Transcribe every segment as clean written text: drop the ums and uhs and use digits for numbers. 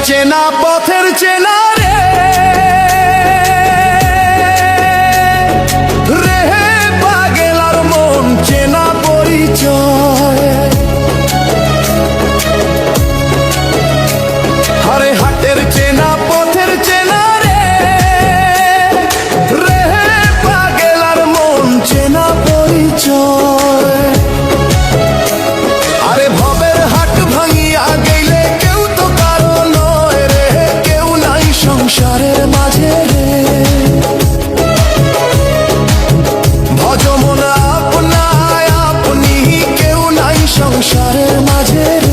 চেনা পথের চেনা রে রে পাগলার মন চেনা পরিচয়। আরে হাটের চেনা পথের চেনা রে রে পাগলার মন চেনা পরিচয়। আরে ভবের হাট ভাঙিয়া গেলে কেউ তো কারো নয় রে, কেউ নাই সংসারের মাঝে রে। ভজমন আপনায় আপনি, কেউ নাই সংসারের মাঝে রে।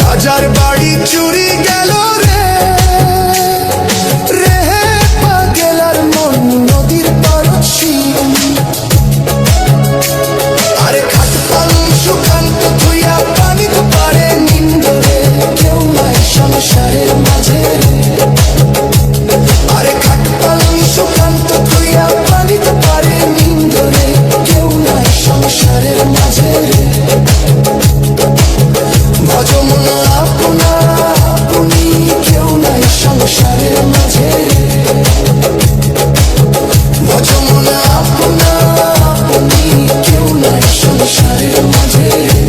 রাজার বাড়ি চুরি গেল রে রে পাগলার মন নদীর পারছি। আরে খাট পানি সুকান্ত ধুইয়া পানি তো পারে নিন্দরে, কেউ নাই সংসারের মাঝে রে। আরে খাট পানি সুকান্ত ধুইয়া পানি তো পারে নিন্দরে, কেউ নাই সংসারের মাঝে রে। ভজমন আপনা আপনি, কেউ নাই সংসারের মাঝে রে। ভজমন আপনা আপনি, কেউ নাই সংসারের মাঝে রে।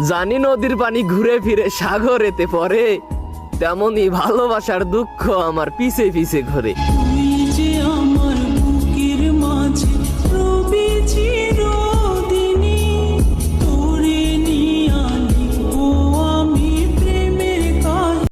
জানি নদীর পানি ঘুরে ফিরে সাগরেতে পড়ে, তেমনি ভালোবাসার দুঃখ আমার পিছে পিছে ঘোরে।